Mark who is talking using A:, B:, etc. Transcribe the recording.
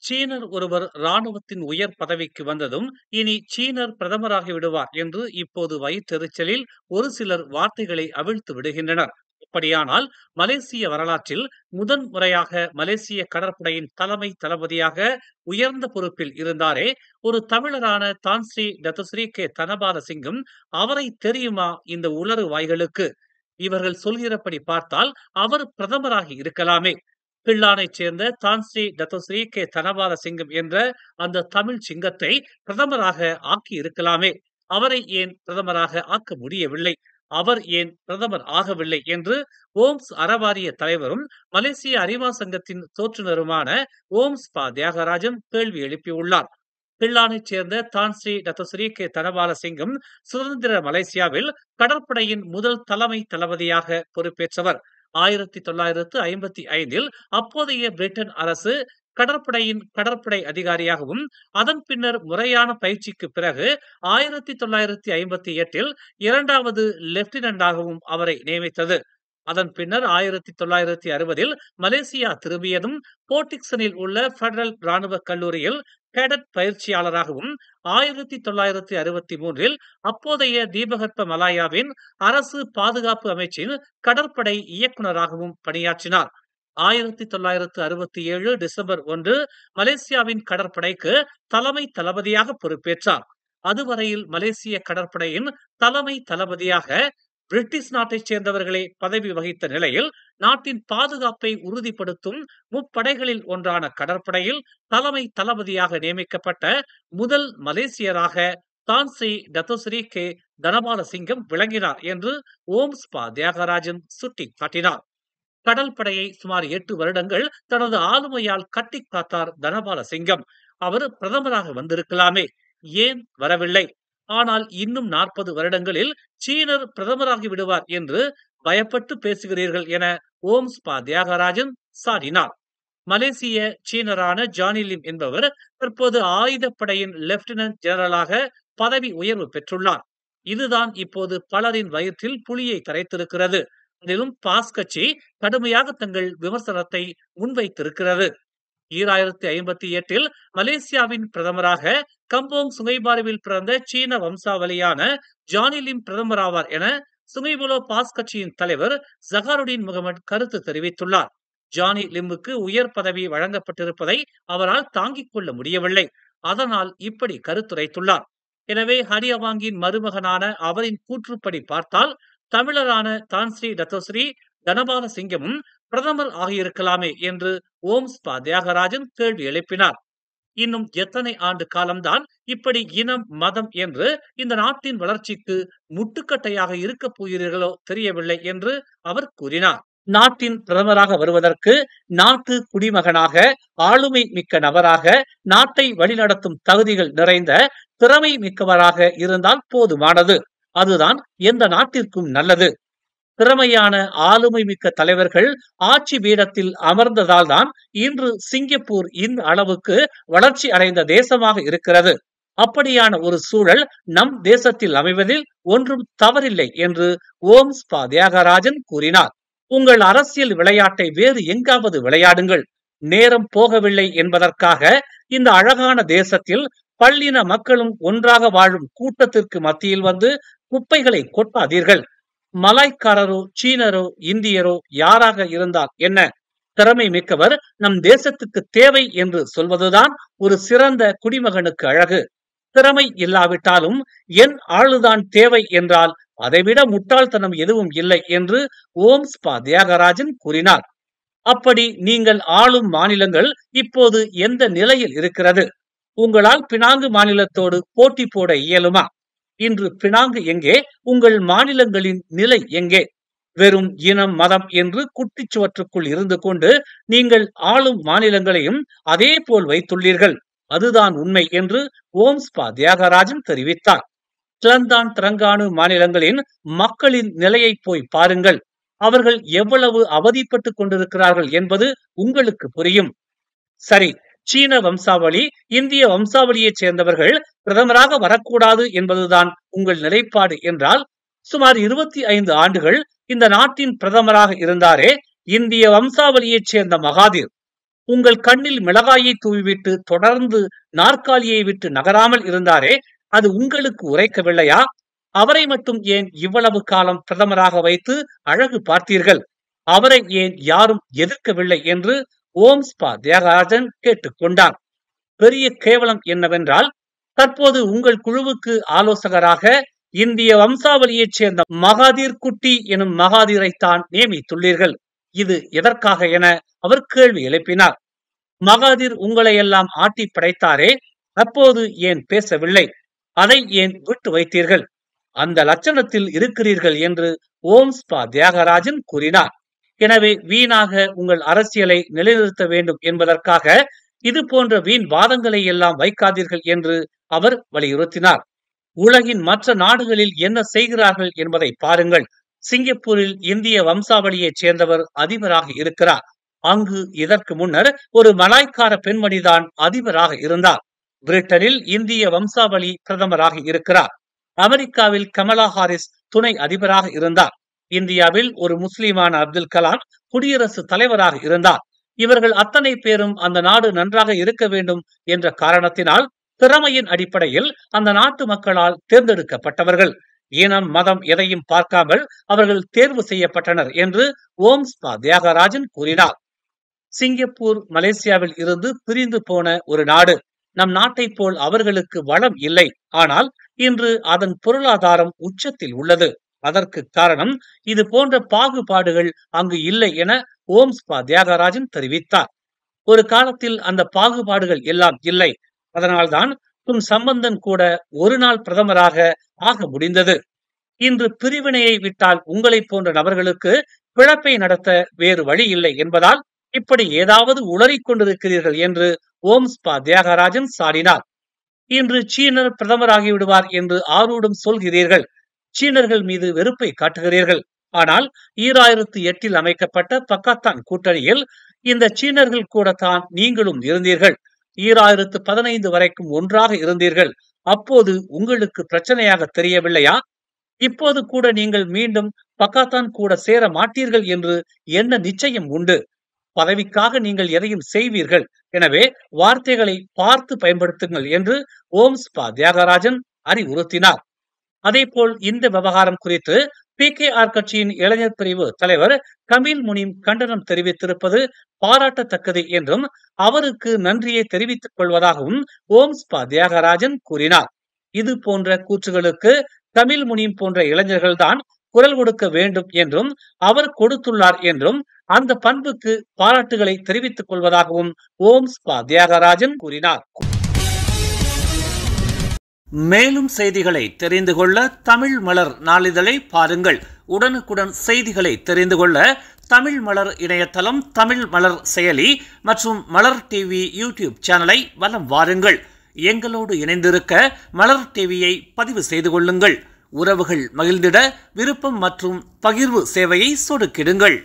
A: சீனர் ஒருவர் ராணுவத்தின் உயர் பதவிக்கு வந்ததும் இனி சீனர் பிரதமராகி விடுவார் என்று இப்போது வயிற்றெரிச்சலில் ஒரு சிலர் வார்த்தைகளை அவிழ்த்து விடுகின்றனர். அப்படியானால் மலேசிய வரலாற்றில் முதன் முறையாக மலேசிய கடற்படையின் தலைமை தளபதியாக உயர்ந்த பொறுப்பில் இருந்தாரே ஒரு தமிழரான தான்ஸ்ரீ டத்துஸ்ரீ கே தனபாலசிங்கம். அவரை தெரியுமா இந்த உளறு வாய்களுக்கு? இவர்கள் சொல்கிறபடி பார்த்தால் அவர் பிரதமராகி இருக்கலாமே. பிள்ளானைச் சேர்ந்த தான்ஸ்ரீ டத்துஸ்ரீ கே தனபாலசிங்கம் என்ற அந்த தமிழ் சிங்கத்தை பிரதமராக ஆக்கி இருக்கலாமே. அவரை ஏன் பிரதமராக ஆக்க முடியவில்லை? அவர் ஏன் பிரதமர் ஆகவில்லை என்று ஓம்ஸ் அறவாரிய தலைவரும் மலேசிய அறிவா சங்கத்தின் தோற்றுநருமான ஓம்ஸ் பா தியாகராஜன் கேள்வி எழுப்பியுள்ளார். பிள்ளானைச் சேர்ந்த தான்ஸ்ரீ டத்துஸ்ரீ கே தனபாலசிங்கம் சுதந்திர மலேசியாவில் கடற்படையின் முதல் தலைமை தளபதியாக பொறுப்பேற்றவர். 1955 அப்போதைய பிரிட்டன் அரசு கடற்படையின் கடற்படை அதிகாரியாகவும் அதன் பின்னர் முறையான பயிற்சிக்கு பிறகு 1958 இரண்டாவது லெப்டினன்டாகவும் அவரை நியமித்தது. அதன் பின்னர் 1960 மலேசியா திரும்பியதும் போர்டிக்சனில் உள்ள பெடரல் ராணுவ கல்லூரியில் கேடட் பயிற்சியாளராகவும் 1963 அப்போதைய தீபகற்ப மலாயாவின் அரசு பாதுகாப்பு அமைச்சின் கடற்படை இயக்குநராகவும் பணியாற்றினார். 1967 டிசம்பர் 1 மலேசியாவின் கடற்படைக்கு தலைமை தளபதியாக பொறுப்பேற்றார். அதுவரையில் மலேசிய கடற்படையின் தலைமை தளபதியாக பிரிட்டிஷ் நாட்டைச் சேர்ந்தவர்களே பதவி வகித்த நிலையில் நாட்டின் பாதுகாப்பை உறுதிப்படுத்தும் முப்படைகளில் ஒன்றான கடற்படையில் தலைமை தளபதியாக நியமிக்கப்பட்ட முதல் மலேசியராக தான்ஸ்ரீ டத்துஸ்ரீ கே தனபாலசிங்கம் விளங்கினார் என்று ஓம்ஸ் பா தியாகராஜன் சுட்டிக்காட்டினார். கடல் படையை சுமார் 8 வருடங்கள் தனது ஆளுமையால் கட்டி காத்தார் தனபாலசிங்கம். அவர் பிரதமராக வந்திருக்கலாமே, ஏன் வரவில்லை? ஆனால் இன்னும் 40 வருடங்களில் சீனர் பிரதமராகி விடுவார் என்று பயப்பட்டு பேசுகிறீர்கள் என ஓம்ஸ் பா தியாகராஜன் சாடினார். மலேசிய சீனரான ஜானி லிம் என்பவர் தற்போது ஆயுதப்படையின் லெப்டினன்ட் ஜெனரலாக பதவி உயர்வு பெற்றுள்ளார். இதுதான் இப்போது பலரின் வயிற்றில் புலியை கரைத்திருக்கிறது. அதிலும் பாஸ் கட்சி கடுமையாக தங்கள் விமர்சனத்தை முன்வைத்திருக்கிறது. 1958 மலேசியாவின் பிரதமராக கம்போங் சுங்கைபாருவில் பிறந்த சீன வம்சாவளியான ஜானி லிம் பிரதமராவார் என சுங்கைபுலோ பாஸ் கட்சியின் தலைவர் ஜகாருடீன் முகமது கருத்து தெரிவித்துள்ளார். ஜானி லிம்முக்கு உயர் பதவி வழங்கப்பட்டிருப்பதை அவரால் தாங்கிக் கொள்ள முடியவில்லை. அதனால் இப்படி கருத்துரைத்துள்ளார். எனவே ஹரியவாங்கின் மருமகனான அவரின் கூற்றுப்படி பார்த்தால் தமிழரான தான்ஸ்ரீ டத்துஸ்ரீ தனபாலசிங்கமும் பிரதமர் ஆகியிருக்கலாமே என்று ஓம்ஸ் பா தியாகராஜன் கேள்வி எழுப்பினார். இன்னும் எத்தனை ஆண்டு காலம்தான் இப்படி இனம் மதம் என்று இந்த நாட்டின் வளர்ச்சிக்கு முட்டுக்கட்டையாக இருக்கப் போகிறீர்களோ தெரியவில்லை என்று அவர் கூறினார். நாட்டின் பிரதமராக வருவதற்கு நாட்டு குடிமகனாக ஆளுமை மிக்க நபராக நாட்டை வழிநடத்தும் தகுதிகள் நிறைந்த திறமை மிக்கவராக இருந்தால் போதுமானது. அதுதான் எந்த நாட்டிற்கும் நல்லது. திறமையான ஆளுமை மிக்க தலைவர்கள் ஆட்சி பீடத்தில் அமர்ந்ததால் தான் இன்று சிங்கப்பூர் இந்த அளவுக்கு வளர்ச்சி அடைந்த தேசமாக இருக்கிறது. அப்படியான ஒரு சூழல் நம் தேசத்தில் அமைவதில் ஒன்றும் தவறில்லை என்று ஓம்ஸ் பா தியாகராஜன் கூறினார். உங்கள் அரசியல் விளையாட்டை வேறு எங்காவது விளையாடுங்கள். நேரம் போகவில்லை என்பதற்காக இந்த அழகான தேசத்தில் பல்லின மக்களும் ஒன்றாக வாழும் கூட்டத்திற்கு மத்தியில் வந்து குப்பைகளை கொட்டாதீர்கள். மலாய்க்காரரோ சீனரோ இந்தியரோ யாராக இருந்தால் என்ன, திறமை மிக்கவர் நம் தேசத்துக்கு தேவை என்று சொல்வதுதான் ஒரு சிறந்த குடிமகனுக்கு அழகு. திறமை இல்லாவிட்டாலும் என் ஆளுதான் தேவை என்றால் அதைவிட முட்டாள்தனம் எதுவும் இல்லை என்று ஓம்ஸ் பா தியாகராஜன் கூறினார். அப்படி நீங்கள் ஆளும் மாநிலங்கள் இப்போது எந்த நிலையில் இருக்கிறது? உங்களால் பினாங்கு மாநிலத்தோடு போட்டி போட இயலுமா? இன்று பினாங்கு எங்கே? உங்கள் மாநிலங்களின் நிலை எங்கே? வெறும் இனம் மதம் என்று குட்டிச்சுவற்றுக்குள் இருந்து கொண்டு நீங்கள் ஆளும் மாநிலங்களையும் அதே போல் வைத்துள்ளீர்கள். அதுதான் உண்மை என்று ஓம்ஸ் பா தியாகராஜன் தெரிவித்தார். கிளந்தான் திரங்கானு மாநிலங்களின் மக்களின் நிலையை போய் பாருங்கள். அவர்கள் எவ்வளவு அவதிப்பட்டுக் கொண்டிருக்கிறார்கள் என்பது உங்களுக்கு புரியும். சரி, சீன வம்சாவளி இந்திய வம்சாவளியைச் சேர்ந்தவர்கள் பிரதமராக வரக்கூடாது என்பதுதான் உங்கள் நிலைப்பாடு என்றால், சுமார் 25 ஆண்டுகள் இந்த நாட்டின் பிரதமராக இருந்தாரே இந்திய வம்சாவளியைச் சேர்ந்த மகாதீர், உங்கள் கண்ணில் மிளகாயை தூவிவிட்டு தொடர்ந்து நாற்காலியை விட்டு நகராமல் இருந்தாரே, அது உங்களுக்கு உரைக்கவில்லையா? அவரை மட்டும் ஏன் இவ்வளவு காலம் பிரதமராக வைத்து அழகு பார்த்தீர்கள்? அவரை ஏன் யாரும் எதிர்க்கவில்லை என்று ஓம்ஸ்பா தியாகராஜன் கேட்டுக்கொண்டார். பெரிய கேவலம் என்னவென்றால், தற்போது உங்கள் குழுவுக்கு ஆலோசகராக இந்திய வம்சாவளியைச் சேர்ந்த மகாதீர் குட்டி எனும் மகாதீரைத்தான் நியமித்துள்ளீர்கள். இது எதற்காக என அவர் கேள்வி எழுப்பினார். மகாதீர் உங்களை எல்லாம் ஆட்டி படைத்தாரே, அப்போது ஏன் பேசவில்லை? அதை ஏன் விட்டு வைத்தீர்கள்? அந்த லட்சணத்தில் இருக்கிறீர்கள் என்று ஓம்ஸ்பா தியாகராஜன் கூறினார். எனவே வீணாக உங்கள் அரசியலை நிலைநிறுத்த வேண்டும் என்பதற்காக இது போன்ற வீண் வாதங்களை எல்லாம் வைக்காதீர்கள் என்று அவர் வலியுறுத்தினார். உலகின் மற்ற நாடுகளில் என்ன செய்கிறார்கள் என்பதை பாருங்கள். சிங்கப்பூரில் இந்திய வம்சாவளியைச் சேர்ந்தவர் அதிபராக இருக்கிறார். அங்கு இதற்கு முன்னர் ஒரு மலாய்க்கார பெண்மணிதான் அதிபராக இருந்தார். பிரிட்டனில் இந்திய வம்சாவளி பிரதமராக இருக்கிறார். அமெரிக்காவில் கமலா ஹாரிஸ் துணை அதிபராக இருந்தார். இந்தியாவில் ஒரு முஸ்லிமான அப்துல் கலாம் குடியரசுத் தலைவராக இருந்தார். இவர்கள் அத்தனை பேரும் அந்த நாடு நன்றாக இருக்க வேண்டும் என்ற காரணத்தினால் திறமையின் அடிப்படையில் அந்த நாட்டு மக்களால் தேர்ந்தெடுக்கப்பட்டவர்கள். இனம் மதம் எதையும் பார்க்காமல் அவர்கள் தேர்வு செய்யப்பட்டனர் என்று ஓம்ஸ்பா தியாகராஜன் கூறினார். சிங்கப்பூர் மலேசியாவில் இருந்து பிரிந்து போன ஒரு நாடு. நம் நாட்டை போல் அவர்களுக்கு வளம் இல்லை. ஆனால் இன்று அதன் பொருளாதாரம் உச்சத்தில் உள்ளது. அதற்கு காரணம் இது போன்ற பாகுபாடுகள் அங்கு இல்லை என ஓம்ஸ்பா தியாகராஜன் தெரிவித்தார். ஒரு காலத்தில் அந்த பாகுபாடுகள் எல்லாம் இல்லை. அதனால்தான் துன் சம்பந்தன் கூட ஒரு நாள் பிரதமராக ஆக முடிந்தது. இன்று பிரிவினையை விட்டால் உங்களை போன்ற நபர்களுக்கு பிழப்பை நடத்த வேறு வழி இல்லை என்பதால் இப்படி ஏதாவது உளறிக் கொண்டிருக்கிறீர்கள் என்று ஓம்ஸ்பா தியாகராஜன் சாடினார். இன்று சீனர் பிரதமராகி விடுவார் என்று ஆரூடம் சொல்கிறீர்கள். சீனர்கள் மீது வெறுப்பை காட்டுகிறீர்கள். ஆனால் 2008 அமைக்கப்பட்ட பக்காத்தான் கூட்டணியில் இந்த சீனர்கள் கூடத்தான் நீங்களும் இருந்தீர்கள். 2015 வரைக்கும் ஒன்றாக இருந்தீர்கள். அப்போது உங்களுக்கு பிரச்சனையாக தெரியவில்லையா? இப்போது கூட நீங்கள் மீண்டும் பக்காத்தான் கூட சேர மாட்டீர்கள் என்று என்ன நிச்சயம் உண்டு? பதவிக்காக நீங்கள் எதையும் செய்வீர்கள். எனவே வார்த்தைகளை பார்த்து பயன்படுத்துங்கள் என்று ஓம்ஸ்பா தியாகராஜன் அறிவுறுத்தினார். அதேபோல் இந்த விவகாரம் குறித்து PKR கட்சியின் இளைஞர் பிரிவு தலைவர் கமீல் முனீம் கண்டனம் தெரிவித்திருப்பது பாராட்டத்தக்கது என்றும் அவருக்கு நன்றியை தெரிவித்துக் கொள்வதாகவும் ஓம்ஸ்பா தியாகராஜன் கூறினார். இது போன்ற கூற்றுகளுக்கு கமீல் முனீம் போன்ற இளைஞர்கள்தான் குரல் கொடுக்க வேண்டும் என்றும் அவர் கொடுத்துள்ளார் என்றும் அந்த பண்புக்கு பாராட்டுகளை தெரிவித்துக் கொள்வதாகவும் ஓம்ஸ்பா தியாகராஜன் கூறினார். மேலும் செய்திகளை தெரிந்து கொள்ள தமிழ் மலர் நாளிதழை பாருங்கள். உடனுக்குடன் செய்திகளை தெரிந்து கொள்ள தமிழ் மலர் இணையதளம், தமிழ் மலர் செயலி மற்றும் மலர் டிவி யூடியூப் சேனலை வலம் வாருங்கள். எங்களோடு இணைந்திருக்க மலர் டிவியை பதிவு செய்து கொள்ளுங்கள். உறவுகள் மகிழ்ந்திட விருப்பம் மற்றும் பகிர்வு சேவையை சொடுக்கிடுங்கள்.